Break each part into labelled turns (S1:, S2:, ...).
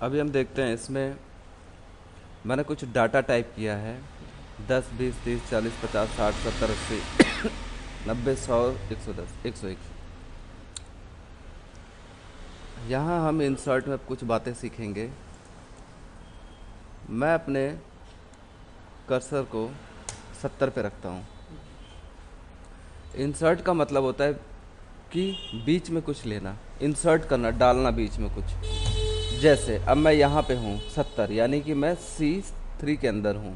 S1: अभी हम देखते हैं इसमें मैंने कुछ डाटा टाइप किया है 10, 20, 30, 40, 50, 60, 70, 80, 90, 100, 110, 101। यहाँ हम इंसर्ट में कुछ बातें सीखेंगे। मैं अपने कर्सर को 70 पे रखता हूँ। इंसर्ट का मतलब होता है कि बीच में कुछ लेना, इंसर्ट करना, डालना बीच में कुछ। जैसे अब मैं यहाँ पे हूँ 70, यानी कि मैं C3 के अंदर हूँ।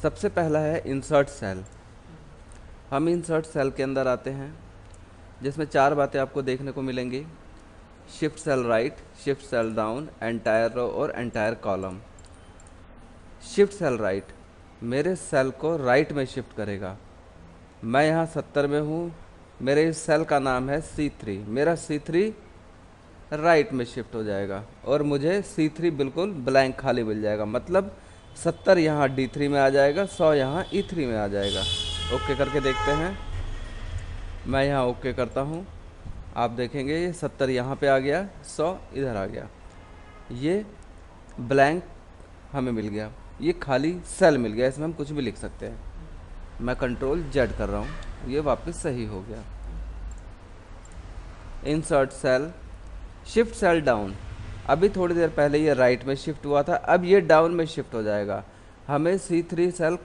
S1: सबसे पहला है इंसर्ट सेल। हम इंसर्ट सेल के अंदर आते हैं जिसमें 4 बातें आपको देखने को मिलेंगी: shift cell right, shift cell down, entire row और entire column. Shift cell right मेरे सेल को राइट में शिफ्ट करेगा। मैं यहाँ 70 में हूँ, मेरे इस सेल का नाम है C3, मेरा C3 राइट में शिफ्ट हो जाएगा और मुझे C3 बिल्कुल ब्लैंक खाली मिल जाएगा। मतलब 70 यहाँ D3 में आ जाएगा, 100 यहाँ E3 में आ जाएगा। ओके करके देखते हैं। मैं यहाँ ओके करता हूँ, आप देखेंगे ये 70 यहाँ पे आ गया, 100 इधर आ गया। ये ब्लैंक हमें मिल गया, ये खाली सेल मिल गया, इसमें हम कुछ भी लिख सकते हैं। मैं कंट्रोल Z कर रहा हूँ, ये वापस सही हो गया। Insert cell, shift cell down. अभी थोड़ी देर पहले ये राइट में शिफ्ट हुआ था, अब ये डाउन में शिफ्ट हो जाएगा। हमें C3 सेल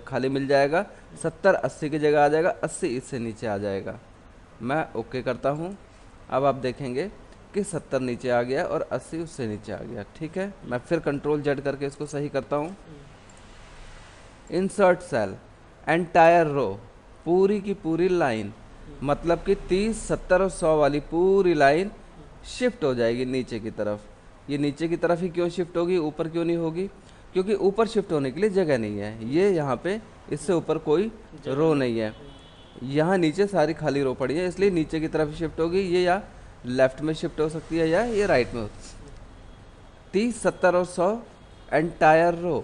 S1: खाली मिल जाएगा, 70 80 की जगह आ जाएगा, 80 इससे नीचे आ जाएगा। मैं ओके करता हूँ। अब आप देखेंगे कि 70 नीचे आ गया और 80 उससे नीचे आ गया। ठीक है, मैं फिर कंट्रोल Z करके इसको सही करता हूँ। इंसर्ट सेल, एंटायर रो, पूरी की पूरी लाइन, मतलब कि 30, 70 और 100 वाली पूरी लाइन शिफ्ट हो जाएगी नीचे की तरफ। ये नीचे की तरफ ही क्यों शिफ्ट होगी, ऊपर क्यों नहीं होगी? क्योंकि ऊपर शिफ्ट होने के लिए जगह नहीं है। ये यहाँ पे इससे ऊपर कोई रो नहीं है, यहाँ नीचे सारी खाली रो पड़ी है, इसलिए नीचे की तरफ शिफ्ट होगी। ये या लेफ्ट में शिफ्ट हो सकती है या ये राइट में हो। 30, 70 और 100 एंटायर रो,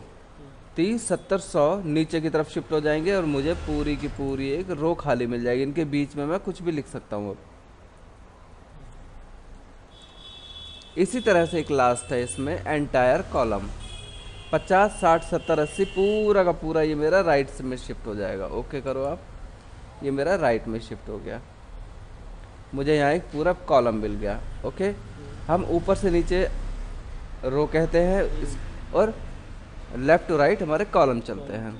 S1: 30, 70, 100 नीचे की तरफ शिफ्ट हो जाएंगे और मुझे पूरी की पूरी एक रो खाली मिल जाएगी। इनके बीच में मैं कुछ भी लिख सकता हूँ। अब इसी तरह से एक लास्ट है इसमें, एंटायर कॉलम। 50, 60, 70, 80 पूरा का पूरा ये मेरा राइट में शिफ्ट हो जाएगा। ओके करो आप, ये मेरा राइट में शिफ्ट हो गया, मुझे यहाँ एक पूरा कॉलम मिल गया। ओके, हम ऊपर से नीचे रो कहते हैं और लेफ्ट टू राइट हमारे कॉलम चलते हैं।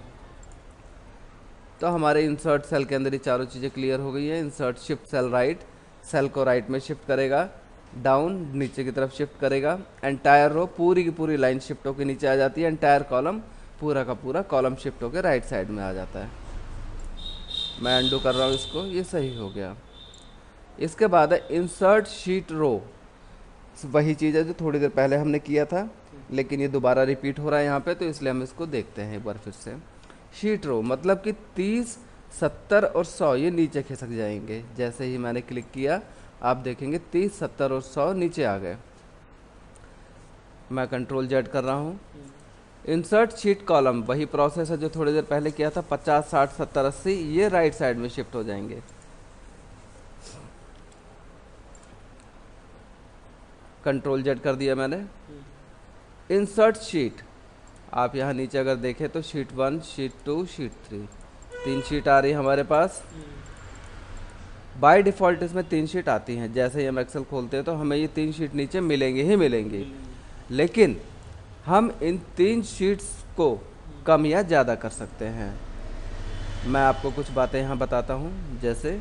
S1: तो हमारे इंसर्ट सेल के अंदर ये चारों चीज़ें क्लियर हो गई है। Insert shift cell right, cell को राइट में शिफ्ट करेगा, डाउन नीचे की तरफ शिफ्ट करेगा, एंटायर रो पूरी की पूरी लाइन शिफ्ट होकर नीचे आ जाती है, एंटायर कॉलम पूरा का पूरा कॉलम शिफ्ट होकर राइट साइड में आ जाता है। मैं अंडू कर रहा हूँ इसको, ये सही हो गया। इसके बाद है इंसर्ट शीट रो। वही चीज़ है जो थोड़ी देर पहले हमने किया था, लेकिन ये दोबारा रिपीट हो रहा है यहाँ पे, तो इसलिए हम इसको देखते हैं एक बार फिर से। शीट रो मतलब कि 30, 70 और 100 ये नीचे खिसक जाएंगे। जैसे ही मैंने क्लिक किया आप देखेंगे 30, 70 और 100 नीचे आ गए। मैं कंट्रोल Z कर रहा हूँ। इंसर्ट शीट कॉलम, वही प्रोसेस है जो थोड़ी देर पहले किया था। 50, 60, 70, 80 ये राइट साइड में शिफ्ट हो जाएंगे। कंट्रोल Z कर दिया मैंने। इंसर्ट शीट, आप यहाँ नीचे अगर देखें तो शीट 1, शीट 2, शीट 3, 3 शीट आ रही है हमारे पास। बाय डिफ़ॉल्ट इसमें 3 शीट आती हैं। जैसे ही हम एक्सेल खोलते हैं तो हमें ये 3 शीट नीचे मिलेंगी ही मिलेंगी, लेकिन हम इन 3 शीट्स को कम या ज़्यादा कर सकते हैं। मैं आपको कुछ बातें यहाँ बताता हूँ। जैसे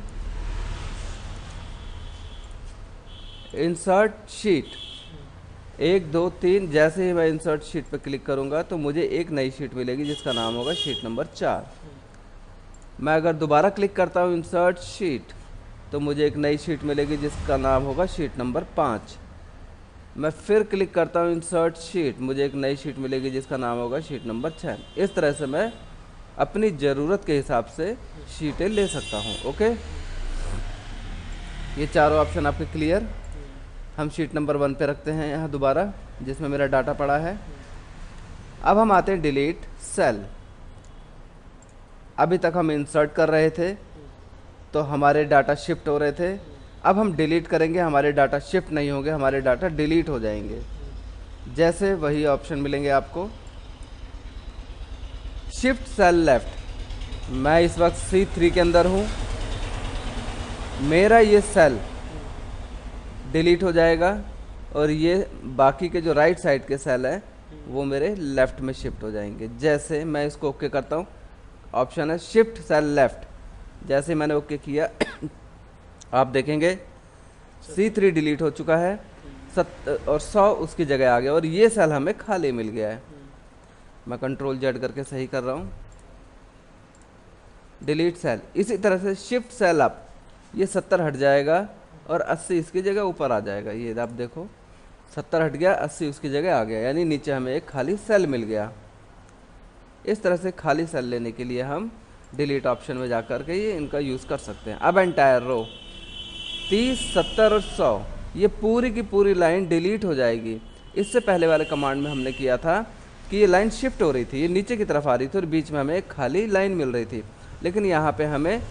S1: इंसर्ट शीट 1, 2, 3, जैसे ही मैं इंसर्ट शीट पर क्लिक करूँगा तो मुझे एक नई शीट मिलेगी जिसका नाम होगा शीट नंबर 4। मैं अगर दोबारा क्लिक करता हूँ इंसर्ट शीट तो मुझे एक नई शीट मिलेगी जिसका नाम होगा शीट नंबर 5। मैं फिर क्लिक करता हूँ इंसर्ट शीट, मुझे एक नई शीट मिलेगी जिसका नाम होगा शीट नंबर 6। इस तरह से मैं अपनी ज़रूरत के हिसाब से शीटें ले सकता हूँ। ओके, ये चारों ऑप्शन आपके क्लियर। हम शीट नंबर 1 पे रखते हैं यहाँ दोबारा, जिसमें मेरा डाटा पड़ा है। अब हम आते हैं डिलीट सेल। अभी तक हम इंसर्ट कर रहे थे तो हमारे डाटा शिफ्ट हो रहे थे, अब हम डिलीट करेंगे, हमारे डाटा शिफ्ट नहीं होंगे, हमारे डाटा डिलीट हो जाएंगे। जैसे वही ऑप्शन मिलेंगे आपको। शिफ्ट सेल लेफ्ट, मैं इस वक्त C3 के अंदर हूँ, मेरा ये सेल डिलीट हो जाएगा और ये बाकी के जो राइट साइड के सेल है वो मेरे लेफ्ट में शिफ्ट हो जाएंगे। जैसे मैं इसको ओके करता हूँ, ऑप्शन है शिफ्ट सेल लेफ्ट, जैसे मैंने ओके किया आप देखेंगे C3 डिलीट हो चुका है और 100 उसकी जगह आ गया और ये सेल हमें खाली मिल गया है। मैं कंट्रोल जेड करके सही कर रहा हूँ, डिलीट सेल। इसी तरह से शिफ्ट सेल अप, ये 70 हट जाएगा और 80 इसकी जगह ऊपर आ जाएगा। ये आप देखो 70 हट गया, 80 उसकी जगह आ गया, यानी नीचे हमें एक खाली सेल मिल गया। इस तरह से खाली सेल लेने के लिए हम डिलीट ऑप्शन में जाकर के ये इनका यूज़ कर सकते हैं। अब एंटायर रो 30, 70 और 100, ये पूरी की पूरी लाइन डिलीट हो जाएगी। इससे पहले वाले कमांड में हमने किया था कि ये लाइन शिफ्ट हो रही थी, ये नीचे की तरफ आ रही थी और बीच में हमें एक खाली लाइन मिल रही थी, लेकिन यहाँ पे हमें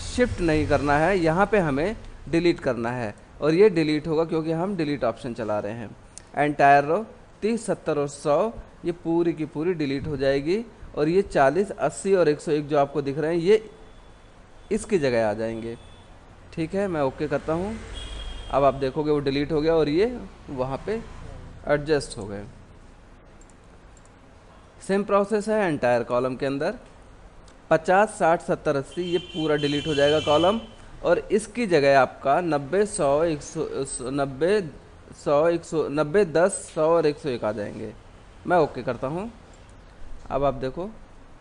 S1: शिफ्ट नहीं करना है, यहाँ पे हमें डिलीट करना है और ये डिलीट होगा क्योंकि हम डिलीट ऑप्शन चला रहे हैं। एंटायर रो 30, 70 और 100 ये पूरी की पूरी डिलीट हो जाएगी और ये 40, 80 और 101 जो आपको दिख रहे हैं ये इसकी जगह आ जाएंगे। ठीक है, मैं ओके करता हूँ। अब आप देखोगे वो डिलीट हो गया और ये वहाँ पे एडजस्ट हो गए। सेम प्रोसेस है एंटायर कॉलम के अंदर 50, 60, 70, 80 ये पूरा डिलीट हो जाएगा कॉलम और इसकी जगह आपका 90, 100, 90, 100, 90, 10, 100 और 101 आ जाएंगे। मैं ओके करता हूँ। अब आप देखो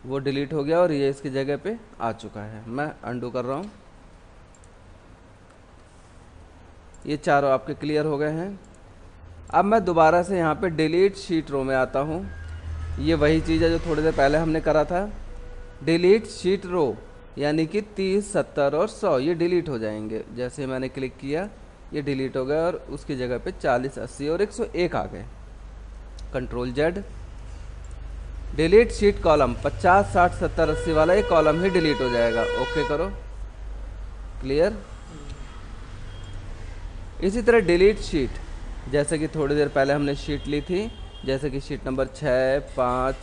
S1: वो डिलीट हो गया और ये इसकी जगह पे आ चुका है। मैं अंडू कर रहा हूँ। ये चारों आपके क्लियर हो गए हैं। अब मैं दोबारा से यहाँ पे डिलीट शीट रो में आता हूँ। ये वही चीज़ है जो थोड़ी देर पहले हमने करा था। डिलीट शीट रो यानी कि 30, 70 और 100 ये डिलीट हो जाएंगे। जैसे मैंने क्लिक किया ये डिलीट हो गया और उसकी जगह पे 40, 80 और 101 आ गए। Control Z. Delete sheet column 50, 60, 70, 80 वाला ये कॉलम ही डिलीट हो जाएगा। ओके करो, क्लियर। इसी तरह डिलीट शीट, जैसे कि थोड़ी देर पहले हमने शीट ली थी, जैसे कि शीट नंबर 6, 5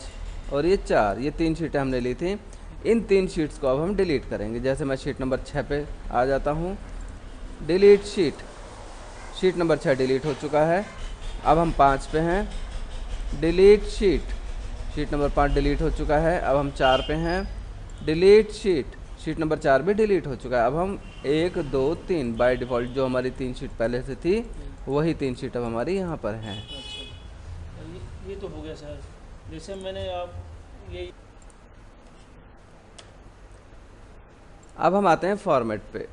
S1: और ये 4, ये 3 शीटें हमने ली थी। इन 3 शीट्स को अब हम डिलीट करेंगे। जैसे मैं शीट नंबर 6 पे आ जाता हूँ, delete sheet, sheet number 6 delete हो चुका है। अब हम 5 पे हैं, delete sheet, sheet number 5 delete हो चुका है। अब हम 4 पे हैं, डिलीट शीट, शीट नंबर 4 भी डिलीट हो चुका है। अब हम 1, 2, 3 बाय डिफ़ॉल्ट जो हमारी 3 शीट पहले से थी वही 3 शीट अब हमारी यहाँ पर हैं।
S2: अच्छा, ये तो हो गया सर। जैसे मैंने आप ये
S1: अब हम आते हैं फॉर्मेट पे।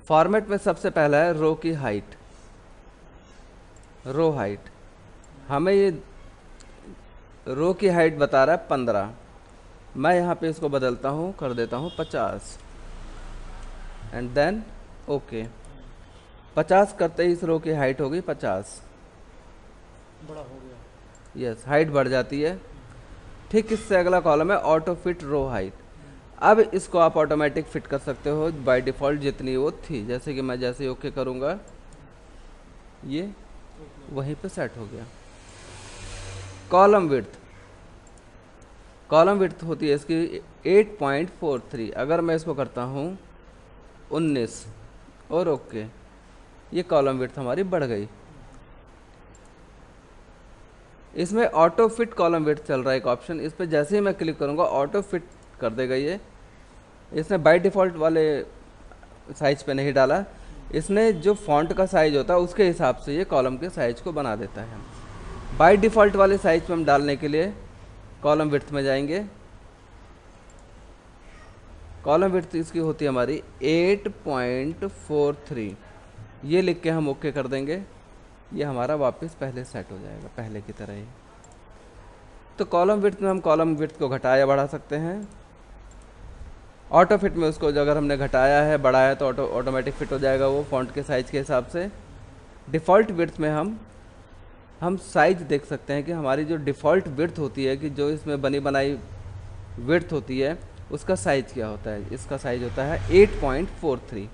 S1: फॉर्मेट में सबसे पहला है रो की हाइट, रो हाइट। हमें ये रो की हाइट बता रहा है 15। मैं यहाँ पे इसको बदलता हूँ, कर देता हूँ 50 एंड देन ओके। 50 करते ही इस रो की हाइट हो गई 50।
S2: बड़ा हो गया।
S1: यस, हाइट बढ़ जाती है। ठीक इससे अगला कॉलम है ऑटो फिट रो हाइट। अब इसको आप ऑटोमेटिक फिट कर सकते हो बाय डिफ़ॉल्ट जितनी वो थी। जैसे कि मैं जैसे ही ओके करूँगा ये वहीं पे सेट हो गया। कॉलम विड्थ, कॉलम विड्थ होती है इसकी 8.43। अगर मैं इसको करता हूँ 19 और ओके, ये कॉलम विड्थ हमारी बढ़ गई। इसमें ऑटो फिट कॉलम विड्थ चल रहा है एक ऑप्शन, इस पर जैसे ही मैं क्लिक करूँगा ऑटो फिट कर देगा ये। इसने बाय डिफ़ॉल्ट वाले साइज पे नहीं डाला, इसने जो फॉन्ट का साइज होता है उसके हिसाब से ये कॉलम के साइज को बना देता है। बाय डिफ़ॉल्ट वाले साइज पे हम डालने के लिए कॉलम विड्थ में जाएंगे। कॉलम विड्थ इसकी होती है हमारी 8.43। ये लिख के हम ओके कर देंगे, ये हमारा वापस पहले सेट हो जाएगा पहले की तरह ही। तो कॉलम विड्थ में हम कॉलम विड्थ को घटाया या बढ़ा सकते हैं। ऑटो फिट में उसको अगर हमने घटाया है बढ़ाया तो ऑटोमेटिक फिट हो जाएगा वो फॉन्ट के साइज के हिसाब से। डिफ़ॉल्ट विड्थ में हम साइज देख सकते हैं कि हमारी जो डिफ़ॉल्ट विड्थ होती है कि जो इसमें बनी बनाई विड्थ होती है उसका साइज क्या होता है। इसका साइज होता है 8.43।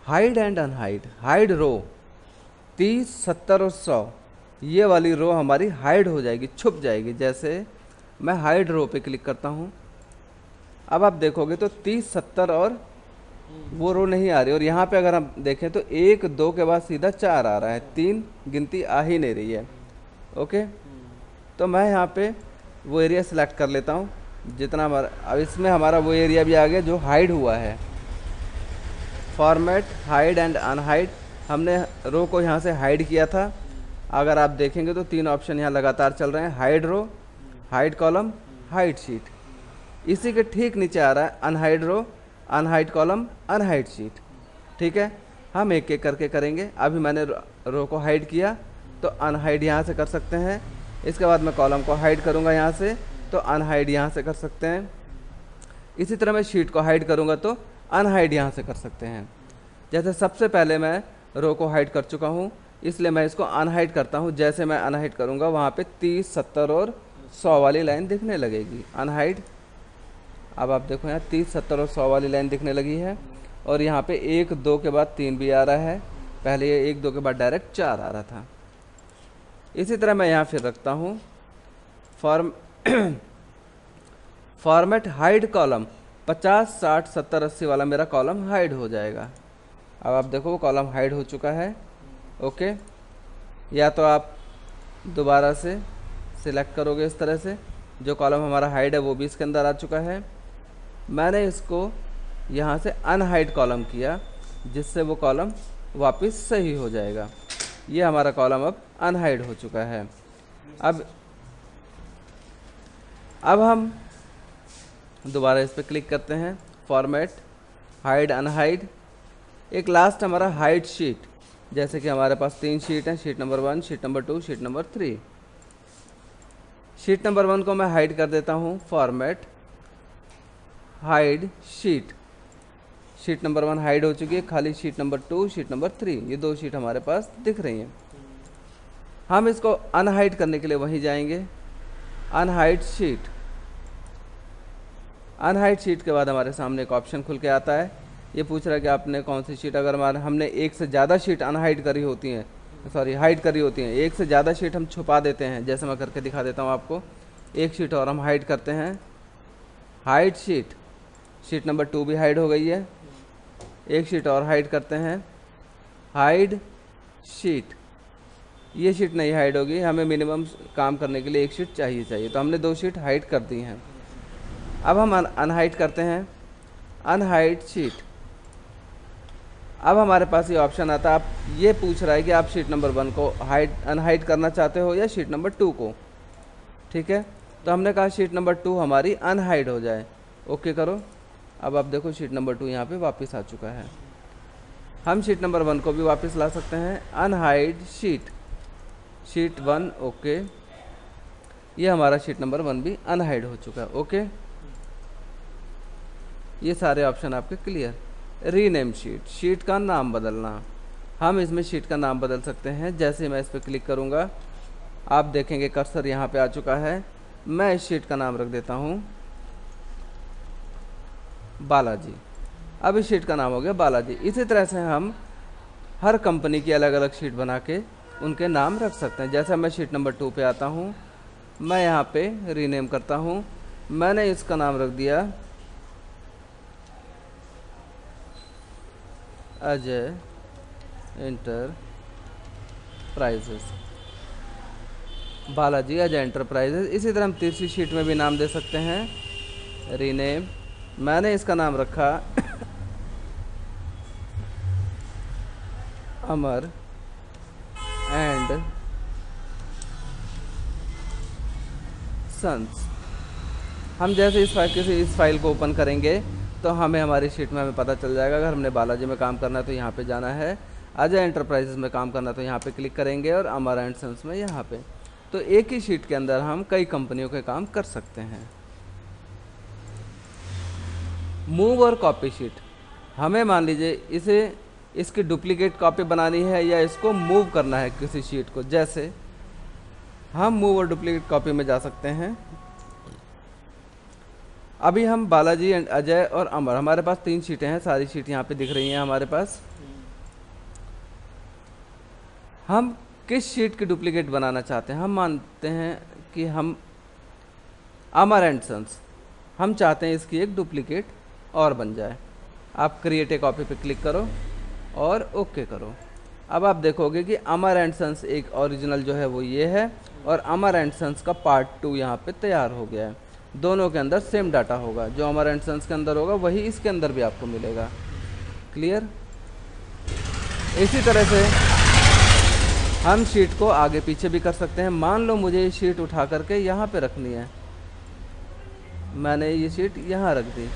S1: हाइड एंड अनहाइड, हाइड रो 30, 70 और 100, ये वाली रो हमारी हाइड हो जाएगी, छुप जाएगी। जैसे मैं हाइड रो पे क्लिक करता हूँ, अब आप देखोगे तो 30, 70 और वो रो नहीं आ रही। और यहाँ पे अगर हम देखें तो 1, 2 के बाद सीधा 4 आ रहा है, 3 गिनती आ ही नहीं रही है। ओके, तो मैं यहाँ पे वो एरिया सिलेक्ट कर लेता हूँ जितना हमारा, अब इसमें हमारा वो एरिया भी आ गया जो हाइड हुआ है। फॉर्मेट हाइड एंड अनहाइड, हमने रो को यहाँ से हाइड किया था। अगर आप देखेंगे तो 3 ऑप्शन यहाँ लगातार चल रहे हैं, हाइड रो, हाइड कॉलम, हाइड शीट। इसी के ठीक नीचे आ रहा है अनहाइड रो, अनहाइड कॉलम, अनहाइड शीट। ठीक है, हम एक एक करके करेंगे। अभी मैंने रो को हाइड किया तो अनहाइड यहाँ से कर सकते हैं। इसके बाद मैं कॉलम को हाइड करूँगा यहाँ से, तो अनहाइड यहाँ से कर सकते हैं। इसी तरह मैं शीट को हाइड करूँगा तो अनहाइड यहाँ से कर सकते हैं। जैसे सबसे पहले मैं रो को हाइड कर चुका हूँ, इसलिए मैं इसको अनहाइड करता हूँ। जैसे मैं अनहाइड करूँगा वहाँ पे 30, 70 और 100 वाली लाइन दिखने लगेगी। अनहाइड, अब आप देखो यहाँ 30, 70 और 100 वाली लाइन दिखने लगी है। और यहाँ पे 1, 2 के बाद 3 भी आ रहा है, पहले ये 1, 2 के बाद डायरेक्ट 4 आ रहा था। इसी तरह मैं यहाँ फिर रखता हूँ फॉर्मेट हाइड कॉलम, 50, 60, 70, 80 वाला मेरा कॉलम हाइड हो जाएगा। अब आप देखो वो कॉलम हाइड हो चुका है। ओके, या तो आप दोबारा से सिलेक्ट करोगे इस तरह से, जो कॉलम हमारा हाइड है वो भी इसके अंदर आ चुका है। मैंने इसको यहाँ से अनहाइड कॉलम किया, जिससे वो कॉलम वापस सही हो जाएगा। ये हमारा कॉलम अब अनहाइड हो चुका है। अब हम दोबारा इस पर क्लिक करते हैं, फॉर्मेट हाइड अनहाइड। एक लास्ट हमारा हाइड शीट, जैसे कि हमारे पास 3 शीट हैं, sheet number 1, sheet number 2, sheet number 3। Sheet number 1 को मैं हाइड कर देता हूँ, format hide sheet. Sheet number 1 hide हो चुकी है, खाली शीट नंबर 2, शीट नंबर 3, ये 2 शीट हमारे पास दिख रही हैं। हम इसको अनहाइड करने के लिए वहीं जाएंगे, अनहाइड शीट। अनहाइड शीट के बाद हमारे सामने एक ऑप्शन खुल के आता है, ये पूछ रहा है कि आपने कौन सी शीट, अगर हमने एक से ज़्यादा शीट अनहाइड करी होती हैं, सॉरी हाइड करी होती हैं, एक से ज़्यादा शीट हम छुपा देते हैं। जैसे मैं करके दिखा देता हूँ आपको, एक शीट और हम हाइड करते हैं, हाइड शीट। शीट नंबर 2 भी हाइड हो गई है। एक शीट और हाइड करते हैं, हाइड शीट। ये शीट नहीं हाइड होगी, हमें मिनिमम काम करने के लिए एक शीट चाहिए, तो हमने 2 शीट हाइड कर दी हैं। अब हम अनहाइड करते हैं, अनहाइड शीट। अब हमारे पास ये ऑप्शन आता है, आप ये पूछ रहा है कि आप शीट नंबर 1 को अनहाइड करना चाहते हो या शीट नंबर 2 को। ठीक है, तो हमने कहा शीट नंबर 2 हमारी अनहाइड हो जाए। ओके करो। अब आप देखो शीट नंबर 2 यहाँ पे वापस आ चुका है। हम शीट नंबर 1 को भी वापस ला सकते हैं, अनहाइड शीट, शीट 1। ओके, ये हमारा शीट नंबर 1 भी अनहाइड हो चुका है। ओके, ये सारे ऑप्शन आपके क्लियर। रीनेम शीट, शीट का नाम बदलना। हम इसमें शीट का नाम बदल सकते हैं। जैसे मैं इस पर क्लिक करूँगा, आप देखेंगे कर्सर यहाँ पे आ चुका है। मैं इस शीट का नाम रख देता हूँ बालाजी। अब इस शीट का नाम हो गया बालाजी। इसी तरह से हम हर कंपनी की अलग अलग शीट बना के उनके नाम रख सकते हैं। जैसे मैं शीट नंबर 2 पे आता हूँ, मैं यहाँ पे रीनेम करता हूँ। मैंने इसका नाम रख दिया अजय एंटरप्राइजेस, बालाजी अजय एंटरप्राइजेस। इसी तरह हम तीसरी शीट में भी नाम दे सकते हैं, रीनेम। मैंने इसका नाम रखा अमर एंड सन्स। हम जैसे इस फाइल को ओपन करेंगे तो हमें हमारी शीट में पता चल जाएगा। अगर हमने बालाजी में काम करना है तो यहाँ पे जाना है, अजय एंटरप्राइजेस में काम करना है तो यहाँ पे क्लिक करेंगे, और अमर एंड सन्स में यहाँ पे। तो एक ही शीट के अंदर हम कई कंपनियों के काम कर सकते हैं। मूव और कॉपी शीट, हमें मान लीजिए इसकी डुप्लीकेट कॉपी बनानी है या इसको मूव करना है किसी शीट को। जैसे हम मूव और डुप्लीकेट कॉपी में जा सकते हैं। अभी हम बालाजी एंड अजय और अमर, हमारे पास 3 शीटें हैं, सारी शीट यहाँ पे दिख रही हैं हमारे पास। हम किस शीट की डुप्लीकेट बनाना चाहते हैं? हम मानते हैं कि हम अमर एंड सन्स, हम चाहते हैं इसकी एक डुप्लीकेट और बन जाए। आप क्रिएट ए कॉपी पे क्लिक करो और ओके करो। अब आप देखोगे कि अमर एंड सन्स एक ओरिजिनल जो है वो ये है, और अमर एंड सन्स का पार्ट 2 यहाँ पे तैयार हो गया है। दोनों के अंदर सेम डाटा होगा, जो अमर एंड सन्स के अंदर होगा वही इसके अंदर भी आपको मिलेगा। क्लियर? इसी तरह से हम शीट को आगे पीछे भी कर सकते हैं। मान लो मुझे ये शीट उठा करके यहाँ पे रखनी है, मैंने ये शीट यहाँ रख दी।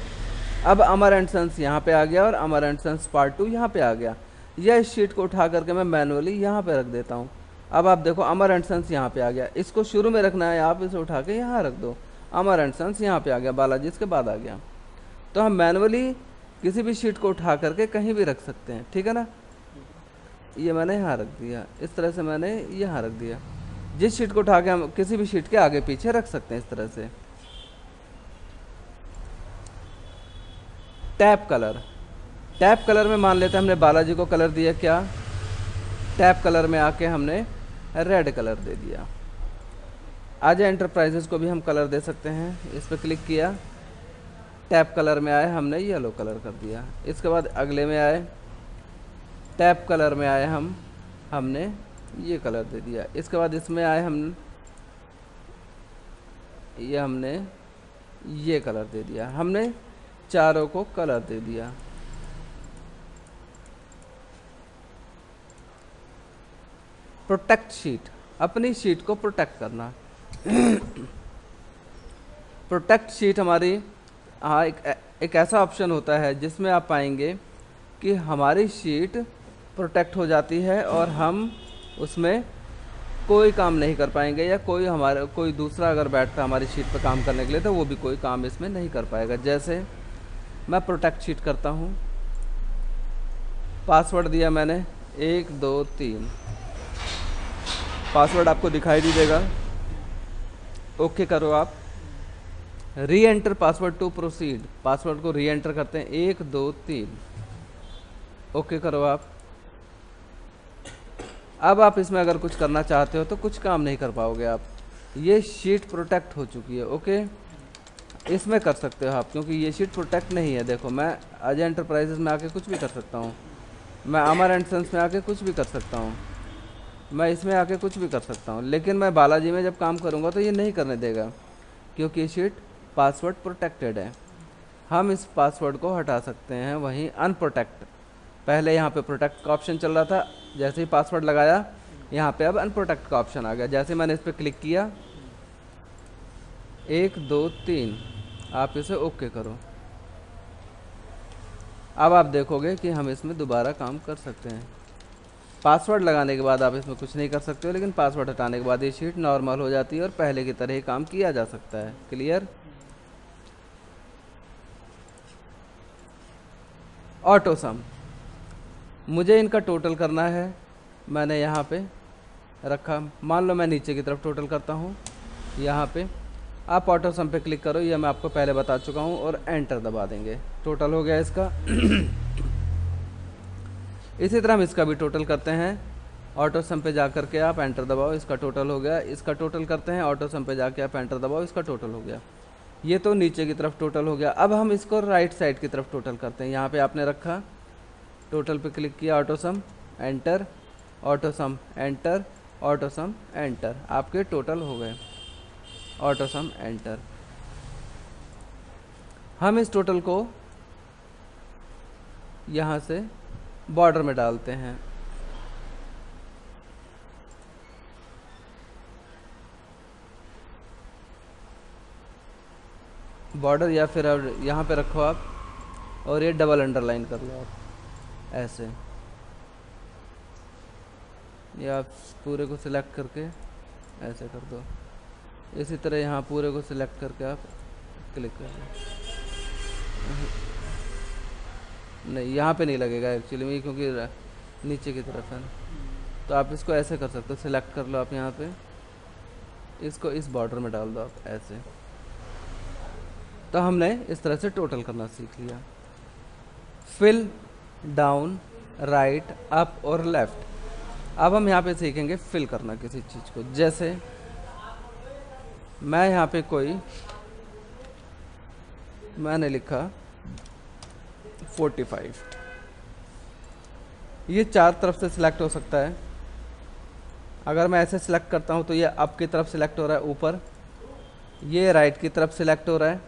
S1: अब अमर एंड सन्स यहाँ पे आ गया और अमर एंड सन्स पार्ट 2 यहाँ पे आ गया। यह इस शीट को उठा करके मैं मैनुअली यहाँ पे रख देता हूँ। अब आप देखो अमर एंड सन्स यहाँ पे आ गया। इसको शुरू में रखना है, आप इसे उठा के यहाँ रख दो, अमर एंड सन्स यहाँ पे आ गया, बालाजी इसके बाद आ गया। तो हम मैनुअली किसी भी शीट को उठा करके कहीं भी रख सकते हैं, ठीक है ना। ये मैंने यहाँ रख दिया, इस तरह से मैंने यहाँ रख दिया। जिस शीट को उठा के हम किसी भी शीट के आगे पीछे रख सकते हैं इस तरह से। टैप कलर, टैप कलर में मान लेते हैं हमने बालाजी को कलर दिया क्या, टैप कलर में आके हमने रेड कलर दे दिया। आज एंटरप्राइजेस को भी हम कलर दे सकते हैं। इस पर क्लिक किया, टैप कलर में आए, हमने येलो कलर कर दिया। इसके बाद अगले में आए, टैप कलर में आए हमने ये कलर दे दिया। इसके बाद इसमें आए हमने ये कलर दे दिया। हमने चारों को कलर दे दिया। प्रोटेक्ट शीट, अपनी शीट को प्रोटेक्ट करना। प्रोटेक्ट शीट हमारी, हाँ, एक ऐसा ऑप्शन होता है जिसमें आप पाएंगे कि हमारी शीट प्रोटेक्ट हो जाती है और हम उसमें कोई काम नहीं कर पाएंगे, या कोई दूसरा अगर बैठता हमारी शीट पर काम करने के लिए तो वो भी कोई काम इसमें नहीं कर पाएगा। जैसे मैं प्रोटेक्ट शीट करता हूँ, पासवर्ड दिया मैंने 1 2 3, पासवर्ड आपको दिखाई नहीं देगा। ओके करो आप। Re enter password to proceed, password को री एंटर करते हैं 1 2 3, ओके करो आप। अब आप इसमें अगर कुछ करना चाहते हो तो कुछ काम नहीं कर पाओगे आप। ये शीट प्रोटेक्ट हो चुकी है। ओके, इसमें कर सकते हो आप, क्योंकि ये शीट प्रोटेक्ट नहीं है। देखो मैं अजय एंटरप्राइजेस में आके कुछ भी कर सकता हूँ, मैं अमर एंड सन्स में आके कुछ भी कर सकता हूँ, मैं इसमें आके कुछ भी कर सकता हूँ, लेकिन मैं बालाजी में जब काम करूँगा तो ये नहीं करने देगा, क्योंकि ये शीट पासवर्ड प्रोटेक्टेड है। हम इस पासवर्ड को हटा सकते हैं। वहीं अनप्रोटेक्ट, पहले यहाँ पे प्रोटेक्ट का ऑप्शन चल रहा था, जैसे ही पासवर्ड लगाया यहाँ पे अब अनप्रोटेक्ट का ऑप्शन आ गया। जैसे मैंने इस पर क्लिक किया 1 2 3, आप इसे ओके करो। अब आप देखोगे कि हम इसमें दोबारा काम कर सकते हैं। पासवर्ड लगाने के बाद आप इसमें कुछ नहीं कर सकते हो, लेकिन पासवर्ड हटाने के बाद ये शीट नॉर्मल हो जाती है और पहले की तरह ही काम किया जा सकता है। क्लियर? ऑटो सम, मुझे इनका टोटल करना है, मैंने यहाँ पे रखा। मान लो मैं नीचे की तरफ टोटल करता हूँ, यहाँ पे आप ऑटो सम पे क्लिक करो, यह मैं आपको पहले बता चुका हूँ, और एंटर दबा देंगे। टोटल हो गया इसका। इसी तरह हम इसका भी टोटल करते हैं। ऑटो सम पे जा करके आप एंटर दबाओ, इसका टोटल हो गया। इसका टोटल करते हैं, ऑटो सम पे जाके आप एंटर दबाओ, इसका टोटल हो गया। ये तो नीचे की तरफ टोटल हो गया। अब हम इसको राइट साइड की तरफ टोटल करते हैं। यहाँ पे आपने रखा, टोटल पे क्लिक किया, ऑटो सम एंटर, ऑटो सम एंटर, ऑटो सम एंटर, आपके टोटल हो गए। ऑटो सम एंटर। हम इस टोटल को यहाँ से बॉर्डर में डालते हैं। बॉर्डर या फिर यहाँ पे रखो आप, और ये डबल अंडरलाइन कर लो आप ऐसे, या आप पूरे को सिलेक्ट करके ऐसे कर दो। इसी तरह यहाँ पूरे को सिलेक्ट करके आप क्लिक कर दो। नहीं, यहाँ पे नहीं लगेगा एक्चुअली में, क्योंकि नीचे की तरफ है। तो आप इसको ऐसे कर सकते हो, सिलेक्ट कर लो आप यहाँ पे, इसको इस बॉर्डर में डाल दो आप ऐसे। तो हमने इस तरह से टोटल करना सीख लिया। फिल, डाउन, राइट, अप और लेफ्ट, अब हम यहाँ पे सीखेंगे फिल करना किसी चीज़ को। जैसे मैं यहाँ पे मैंने लिखा 45, ये चार तरफ से सिलेक्ट हो सकता है। अगर मैं ऐसे सिलेक्ट करता हूँ तो ये अप की तरफ सिलेक्ट हो रहा है ऊपर, ये राइट की तरफ सिलेक्ट हो रहा है,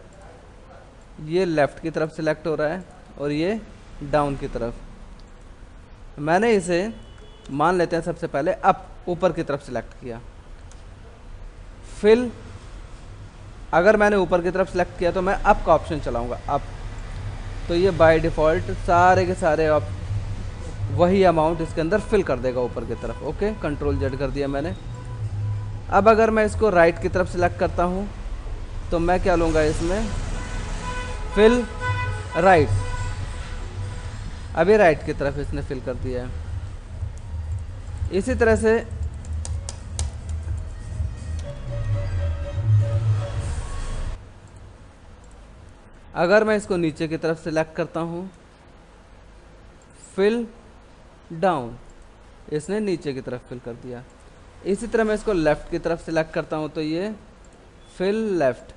S1: ये लेफ़्ट की तरफ सिलेक्ट हो रहा है, और ये डाउन की तरफ। मैंने इसे मान लेते हैं सबसे पहले अप ऊपर की तरफ सिलेक्ट किया। फिल अगर मैंने ऊपर की तरफ सिलेक्ट किया तो मैं अप का ऑप्शन चलाऊंगा, अप, तो ये बाय डिफ़ॉल्ट सारे के सारे वही अमाउंट इसके अंदर फिल कर देगा ऊपर की तरफ। ओके, कंट्रोल जेड कर दिया मैंने। अब अगर मैं इसको राइट की तरफ सिलेक्ट करता हूँ तो मैं क्या लूँगा इसमें, फिल राइट। अभी राइट की तरफ इसने फिल कर दिया है। इसी तरह से अगर मैं इसको नीचे की तरफ सिलेक्ट करता हूँ, फिल डाउन, इसने नीचे की तरफ फिल कर दिया। इसी तरह मैं इसको लेफ़्ट की तरफ सिलेक्ट करता हूँ तो ये फिल लेफ़्ट,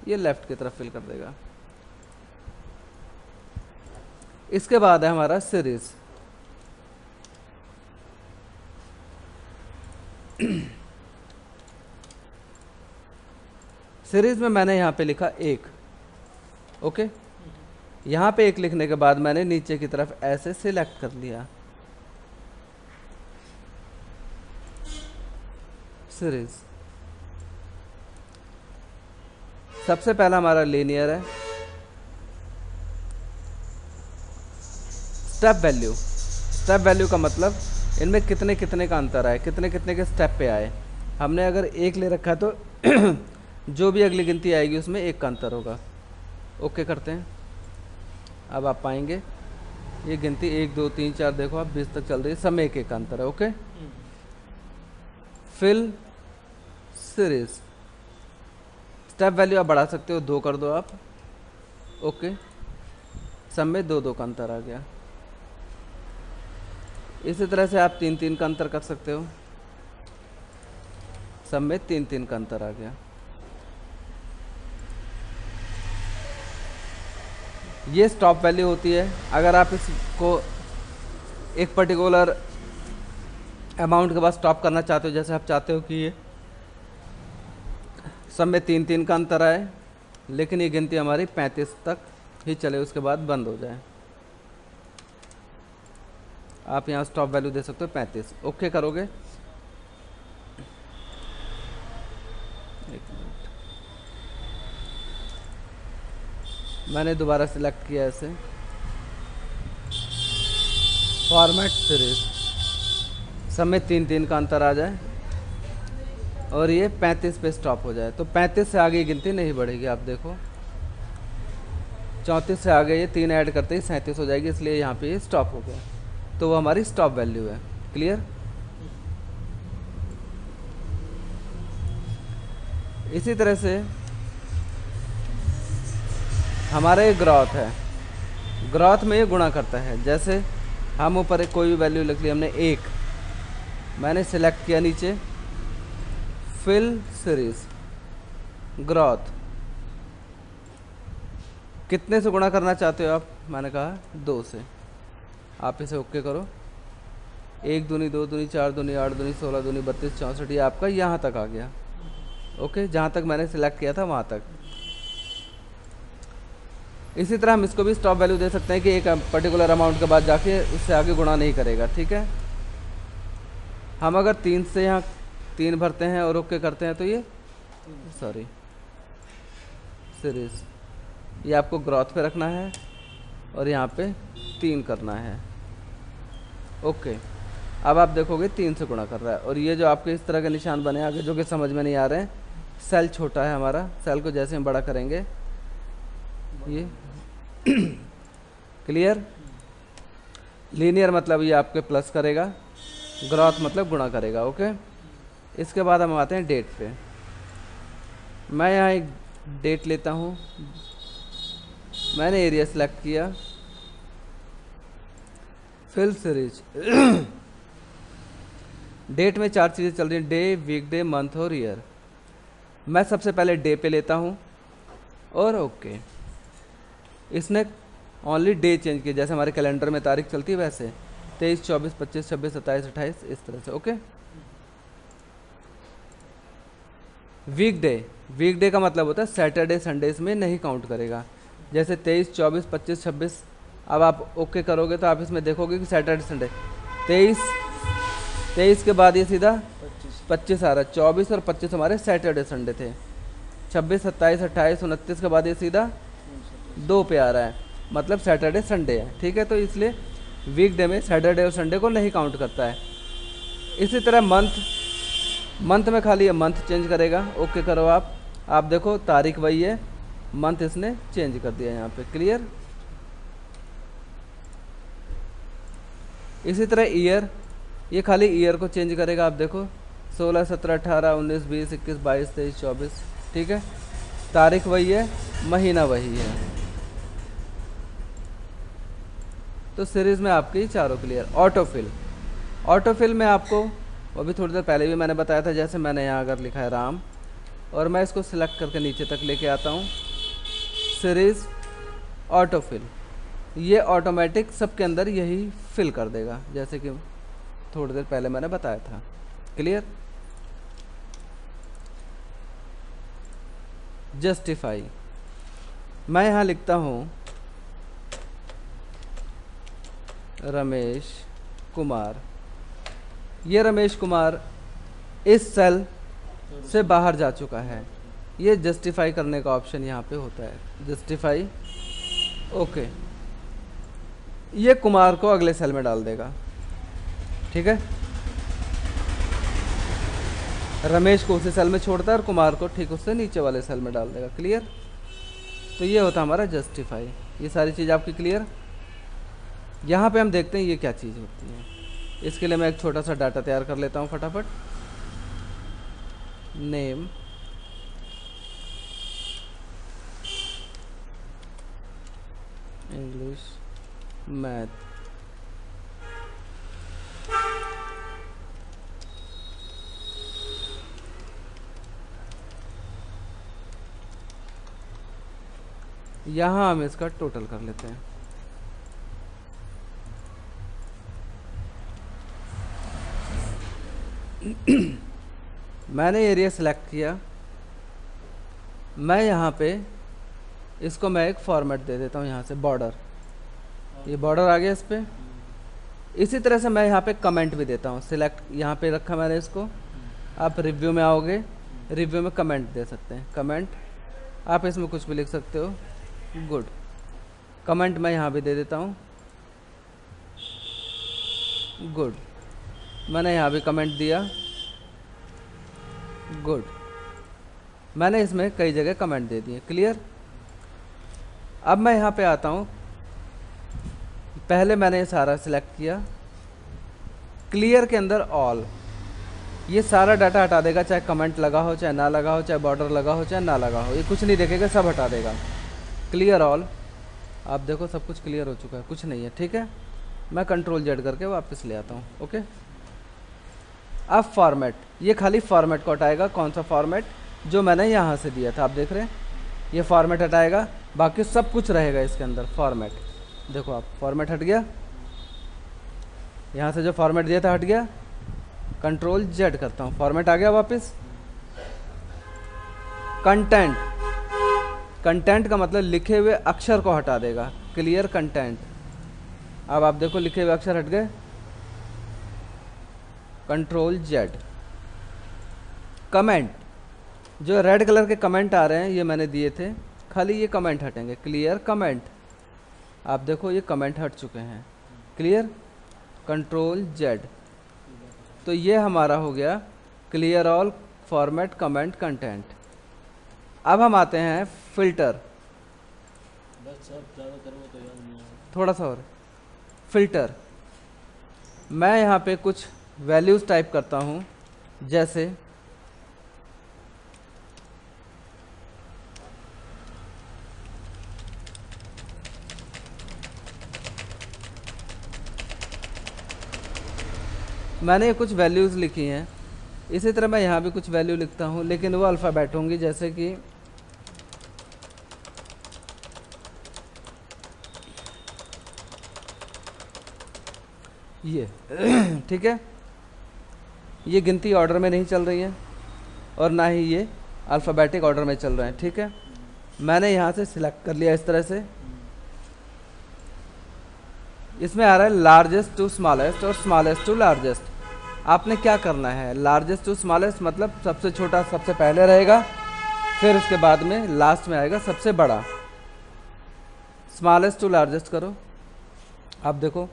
S1: ये लेफ़्ट की तरफ फिल कर देगा। इसके बाद है हमारा सीरीज। सीरीज में मैंने यहाँ पे लिखा 1। ओके, यहाँ पे 1 लिखने के बाद मैंने नीचे की तरफ ऐसे सिलेक्ट कर लिया सीरीज। सबसे पहला हमारा लीनियर है। स्टेप वैल्यू, स्टेप वैल्यू का मतलब इनमें कितने कितने का अंतर आए, कितने कितने के स्टेप पे आए। हमने अगर 1 ले रखा है तो जो भी अगली गिनती आएगी उसमें 1 का अंतर होगा। ओके करते हैं। अब आप पाएंगे ये गिनती 1 2 3 4 देखो आप 20 तक चल रही है, सब में 1 का अंतर है। Okay, fill series. Step value आप बढ़ा सकते हो, 2 कर दो आप। ओके, सब में 2 2 का अंतर आ गया। इसी तरह से आप 3 3 का अंतर कर सकते हो, सब में 3 3 का अंतर आ गया। ये स्टॉप वैल्यू होती है। अगर आप इसको एक पर्टिकुलर अमाउंट के बाद स्टॉप करना चाहते हो, जैसे आप चाहते हो कि ये सब में 3 3 का अंतर आए, लेकिन ये गिनती हमारी 35 तक ही चले, उसके बाद बंद हो जाए, आप यहाँ स्टॉप वैल्यू दे सकते हो 35। ओके करोगे, एक मिनट, मैंने दोबारा सिलेक्ट किया ऐसे, फॉर्मेट सीरीज, सब में 3 3 का अंतर आ जाए और ये 35 पे स्टॉप हो जाए, तो 35 से आगे गिनती नहीं बढ़ेगी। आप देखो 34 से आगे ये 3 ऐड करते ही 37 हो जाएगी, इसलिए यहाँ पे ये स्टॉप हो गया, तो वो हमारी स्टॉप वैल्यू है। क्लियर? इसी तरह से हमारा ये ग्रोथ है, ग्रोथ में ये गुणा करता है। जैसे हम ऊपर एक कोई भी वैल्यू लिख ली हमने 1, मैंने सिलेक्ट किया नीचे, फिल सीरीज, ग्रोथ, कितने से गुणा करना चाहते हो आप? मैंने कहा 2 से। आप इसे ओके करो, 1 दूनी 2 दूनी 4 दूनी 8 दूनी 16 दूनी 32 64, ये आपका यहाँ तक आ गया। ओके, जहाँ तक मैंने सिलेक्ट किया था वहाँ तक। इसी तरह हम इसको भी स्टॉप वैल्यू दे सकते हैं कि एक पर्टिकुलर अमाउंट के बाद जाके उससे आगे गुणा नहीं करेगा। ठीक है, हम अगर 3 से यहाँ 3 भरते हैं और ओके करते हैं तो ये सॉरी सीरीज, ये आपको ग्रोथ पे रखना है और यहाँ पे 3 करना है। ओके, अब आप देखोगे 3 से गुणा कर रहा है, और ये जो आपके इस तरह के निशान बने आगे जो कि समझ में नहीं आ रहे हैं, सेल छोटा है हमारा, सेल को जैसे हम बड़ा करेंगे ये क्लियर? लीनियर मतलब ये आपके प्लस करेगा, ग्रोथ मतलब गुणा करेगा। ओके, इसके बाद हम आते हैं डेट पे। मैं यहाँ एक डेट लेता हूँ, मैंने एरिया सेलेक्ट किया, फिल सीरीज डेट में 4 चीज़ें चल रही हैं, डे, वीकडे, मंथ और ईयर। मैं सबसे पहले डे पे लेता हूँ और ओके। इसने ओनली डे चेंज किया, जैसे हमारे कैलेंडर में तारीख चलती है वैसे 23, 24, 25, 26, 27, 28 इस तरह से। ओके। वीकडे, वीकडे का मतलब होता है सैटरडे संडेज में नहीं काउंट करेगा। जैसे 23, 24, 25, 26, अब आप ओके करोगे तो आप इसमें देखोगे कि सैटरडे संडे 23 के बाद ये सीधा 25 आ रहा है। 24 और 25 हमारे सैटरडे संडे थे। 26, 27, 28, 29 के बाद ये सीधा 2 पे आ रहा है, मतलब सैटरडे संडे है। ठीक है, तो इसलिए वीकडे में सैटरडे और संडे को नहीं काउंट करता है। इसी तरह मंथ में खाली ये मंथ चेंज करेगा। ओके करो आप देखो तारीख वही है, मंथ इसने चेंज कर दिया यहाँ पे। क्लियर। इसी तरह ईयर, ये खाली ईयर को चेंज करेगा। आप देखो 16, 17, 18, 19, 20, 21, 22, 23, 24। ठीक है, तारीख वही है, महीना वही है। तो सीरीज में आपकी चारों क्लियर। ऑटोफिल में आपको अभी थोड़ी देर पहले भी मैंने बताया था। जैसे मैंने यहाँ अगर लिखा है राम और मैं इसको सिलेक्ट करके नीचे तक लेके आता हूँ, सीरीज ऑटोफिल, ये ऑटोमेटिक सबके अंदर यही फिल कर देगा, जैसे कि थोड़ी देर पहले मैंने बताया था। क्लियर। जस्टिफाई, मैं यहाँ लिखता हूँ रमेश कुमार। ये रमेश कुमार इस सेल से बाहर जा चुका है। ये जस्टिफाई करने का ऑप्शन यहाँ पे होता है, जस्टिफाई। ओके, ये कुमार को अगले सेल में डाल देगा। ठीक है, रमेश को उसी सेल में छोड़ता है और कुमार को ठीक उससे नीचे वाले सेल में डाल देगा। क्लियर। तो ये होता है हमारा जस्टिफाई। ये सारी चीज़ आपकी क्लियर। यहाँ पे हम देखते हैं ये क्या चीज़ होती है। इसके लिए मैं एक छोटा सा डाटा तैयार कर लेता हूँ फटाफट। नेम, इंग्लिश, मैथ, यहाँ हम इसका टोटल कर लेते हैं। मैंने एरिया सेलेक्ट किया। मैं यहाँ पे इसको मैं एक फॉर्मेट दे देता हूँ, यहाँ से बॉर्डर, ये बॉर्डर आ गया इस पे। इसी तरह से मैं यहाँ पे कमेंट भी देता हूँ। सिलेक्ट यहाँ पे रखा मैंने इसको। आप रिव्यू में आओगे, रिव्यू में कमेंट दे सकते हैं। कमेंट आप इसमें कुछ भी लिख सकते हो। गुड, कमेंट मैं यहाँ भी दे देता हूँ। गुड, मैंने यहाँ भी कमेंट दिया। गुड, मैंने इसमें कई जगह कमेंट दे दिए। क्लियर। अब मैं यहाँ पे आता हूँ। पहले मैंने ये सारा सिलेक्ट किया। क्लियर के अंदर ऑल, ये सारा डाटा हटा देगा, चाहे कमेंट लगा हो चाहे ना लगा हो, चाहे बॉर्डर लगा हो चाहे ना लगा हो, ये कुछ नहीं देखेगा, सब हटा देगा। क्लियर ऑल, आप देखो सब कुछ क्लियर हो चुका है, कुछ नहीं है। ठीक है, मैं कंट्रोल जेड करके वापस ले आता हूँ। ओके। अब फॉर्मेट, ये खाली फॉर्मेट को हटाएगा। कौन सा फॉर्मेट? जो मैंने यहाँ से दिया था, आप देख रहे हैं, ये फॉर्मेट हटाएगा, बाकी सब कुछ रहेगा इसके अंदर। फॉर्मेट देखो आप, फॉर्मेट हट गया, यहाँ से जो फॉर्मेट दिया था हट गया। कंट्रोल जेड करता हूँ, फॉर्मेट आ गया वापस। कंटेंट, कंटेंट का मतलब लिखे हुए अक्षर को हटा देगा। क्लियर कंटेंट, अब आप देखो लिखे हुए अक्षर हट गए। Control Z. कमेंट, जो रेड कलर के कमेंट आ रहे हैं ये मैंने दिए थे, खाली ये कमेंट हटेंगे। क्लियर कमेंट, आप देखो ये कमेंट हट चुके हैं। क्लियर। Control Z. तो ये हमारा हो गया clear all, format, comment, content. अब हम आते हैं फिल्टर।
S2: बस सब ज़्यादा करोगे तो याद नहीं आएगा।
S1: थोड़ा सा और फिल्टर, मैं यहाँ पे कुछ वैल्यूज़ टाइप करता हूँ, जैसे मैंने ये कुछ वैल्यूज़ लिखी हैं, इसी तरह मैं यहाँ भी कुछ वैल्यू लिखता हूँ, लेकिन वो अल्फ़ाबेट होंगी, जैसे कि ये ठीक है, ये गिनती ऑर्डर में नहीं चल रही है और ना ही ये अल्फ़ाबेटिक ऑर्डर में चल रहे हैं। ठीक है, मैंने यहाँ से सिलेक्ट कर लिया इस तरह से। इसमें आ रहा है लार्जेस्ट टू स्मॉलेस्ट और स्मॉलेस्ट टू लार्जेस्ट। आपने क्या करना है, लार्जेस्ट टू स्मॉलेस्ट मतलब सबसे छोटा सबसे पहले रहेगा, फिर उसके बाद में लास्ट में आएगा सबसे बड़ा। स्मॉलेस्ट टू लार्जेस्ट करो, आप देखो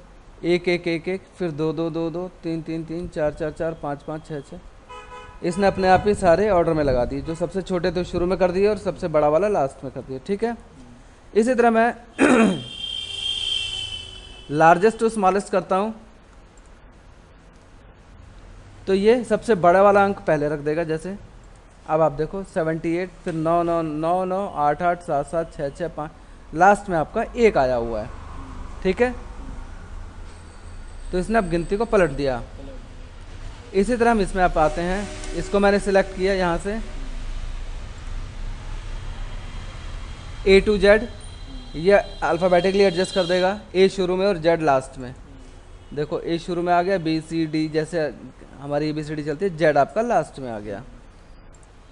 S1: 1 1 1 1, फिर 2 2 2 2, 3 3 3, 4 4 4, 5 5 6 6। इसने अपने आप ही सारे ऑर्डर में लगा दिए, जो सबसे छोटे थे शुरू में कर दिए और सबसे बड़ा वाला लास्ट में कर दिया। ठीक है, इसी तरह मैं लार्जेस्ट टू स्मॉलेस्ट करता हूँ, तो ये सबसे बड़ा वाला अंक पहले रख देगा। जैसे अब आप देखो 78, फिर 9 9 9 9, 8 8, 7 7, 6 6, 5, लास्ट में आपका 1 आया हुआ है। ठीक है, तो इसने अब गिनती को पलट दिया। इसी तरह हम इसमें आप आते हैं, इसको मैंने सिलेक्ट किया यहाँ से A to Z, ये अल्फ़ाबेटिकली एडजस्ट कर देगा, A शुरू में और Z लास्ट में। देखो A शुरू में आ गया, B C D जैसे हमारी ABCD चलती है, Z आपका लास्ट में आ गया।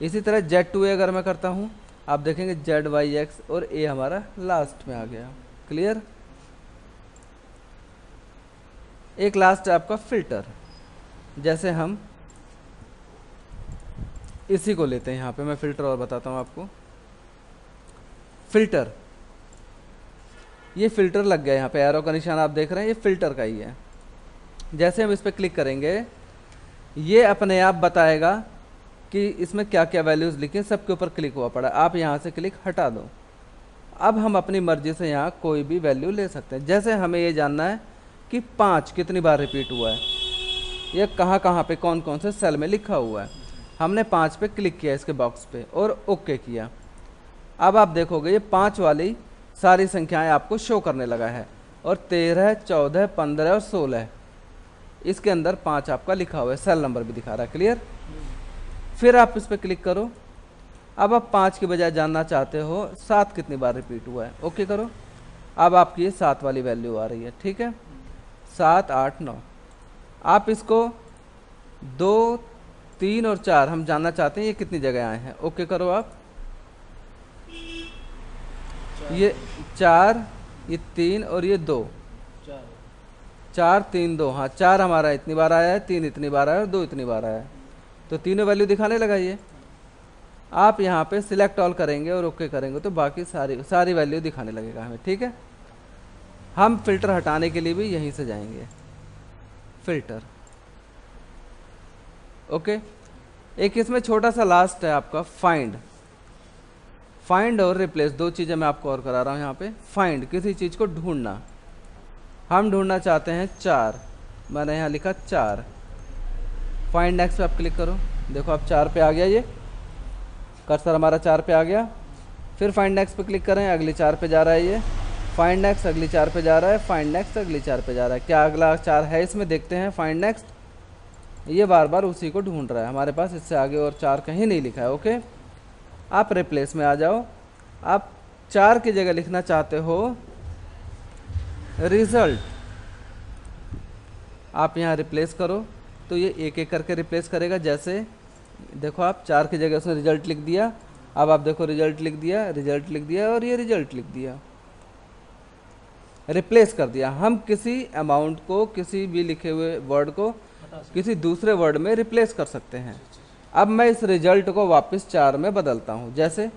S1: इसी तरह Z to A अगर मैं करता हूँ, आप देखेंगे Z Y X और A हमारा लास्ट में आ गया। क्लियर। एक लास्ट है आपका फिल्टर, जैसे हम इसी को लेते हैं, यहाँ पे मैं फिल्टर और बताता हूँ आपको। फिल्टर, ये फिल्टर लग गया यहाँ पे, एरो का निशान आप देख रहे हैं, ये फिल्टर का ही है। जैसे हम इस पर क्लिक करेंगे, ये अपने आप बताएगा कि इसमें क्या क्या वैल्यूज़ लिखी हैं, सबके ऊपर क्लिक हुआ पड़ा। आप यहाँ से क्लिक हटा दो। अब हम अपनी मर्जी से यहाँ कोई भी वैल्यू ले सकते हैं। जैसे हमें ये जानना है कि 5 कितनी बार रिपीट हुआ है, ये कहाँ कहाँ पे कौन कौन से सेल में लिखा हुआ है। हमने 5 पे क्लिक किया इसके बॉक्स पे और ओके किया। अब आप देखोगे ये 5 वाली सारी संख्याएं आपको शो करने लगा है, और 13 14 15 और 16 इसके अंदर 5 आपका लिखा हुआ है, सेल नंबर भी दिखा रहा है। क्लियर। फिर आप इस पर क्लिक करो। अब आप 5 के बजाय जानना चाहते हो 7 कितनी बार रिपीट हुआ है, ओके करो। अब आपकी ये 7 वाली वैल्यू आ रही है। ठीक है, 7 8 9। आप इसको 2 3 और 4 हम जानना चाहते हैं ये कितनी जगह आए हैं, ओके करो आप। ये 4, ये 3 और ये 2, 4 3 2, हाँ 4 हमारा इतनी बार आया है, 3 इतनी बार आया है और 2 इतनी बार आया है, तो तीनों वैल्यू दिखाने लगा ये। आप यहाँ पे सिलेक्ट ऑल करेंगे और ओके करेंगे तो बाकी सारी वैल्यू दिखाने लगेगा हमें। ठीक है, हम फिल्टर हटाने के लिए भी यहीं से जाएंगे, फिल्टर, ओके। एक इसमें छोटा सा लास्ट है आपका फाइंड। फाइंड और रिप्लेस, दो चीज़ें मैं आपको और करा रहा हूँ यहाँ पे। फाइंड, किसी चीज़ को ढूंढना। हम ढूंढना चाहते हैं 4, मैंने यहाँ लिखा 4। फाइंड नेक्स्ट पे आप क्लिक करो, देखो आप 4 पे आ गया, ये कर्सर हमारा 4 पे आ गया। फिर फाइंड नेक्स्ट पे क्लिक करें, अगली 4 पे जा रहा है ये। फाइंड नेक्स्ट अगली 4 पे जा रहा है, फाइंड नेक्स्ट अगली 4 पे जा रहा है। क्या अगला 4 है इसमें, देखते हैं। फाइंड नेक्स्ट, ये बार बार उसी को ढूंढ रहा है, हमारे पास इससे आगे और 4 कहीं नहीं लिखा है, ओके। आप रिप्लेस में आ जाओ। आप 4 की जगह लिखना चाहते हो रिजल्ट, आप यहाँ रिप्लेस करो तो ये एक एक करके रिप्लेस करेगा। जैसे देखो आप 4 की जगह उसने रिजल्ट लिख दिया, अब आप देखो रिजल्ट लिख दिया, रिजल्ट लिख दिया और ये रिजल्ट लिख दिया, रिप्लेस कर दिया। हम किसी अमाउंट को, किसी भी लिखे हुए वर्ड को किसी दूसरे वर्ड में रिप्लेस कर सकते हैं। अब मैं इस रिजल्ट को वापस 4 में बदलता हूँ। जैसे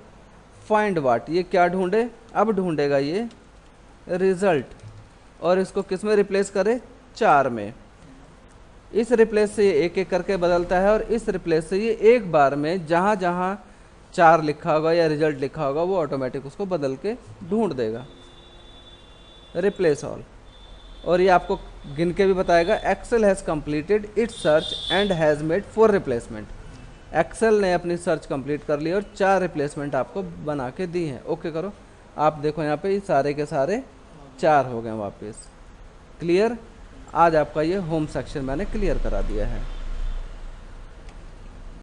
S1: फाइंड वाट, ये क्या ढूंढे, अब ढूंढेगा ये रिजल्ट, और इसको किस में रिप्लेस करे, 4 में। इस रिप्लेस से ये एक एक करके बदलता है, और इस रिप्लेस से ये एक बार में जहाँ जहाँ 4 लिखा होगा या रिजल्ट लिखा होगा वो ऑटोमेटिक उसको बदल के ढूंढ देगा। रिप्लेस ऑल, और ये आपको गिन के भी बताएगा Excel has completed its search and has made 4 replacement. Excel ने अपनी सर्च कंप्लीट कर ली और 4 रिप्लेसमेंट आपको बना के दी हैं, ओके करो। आप देखो यहाँ पे ये सारे के सारे 4 हो गए वापस। क्लियर। आज आपका ये होम सेक्शन मैंने क्लियर करा दिया है।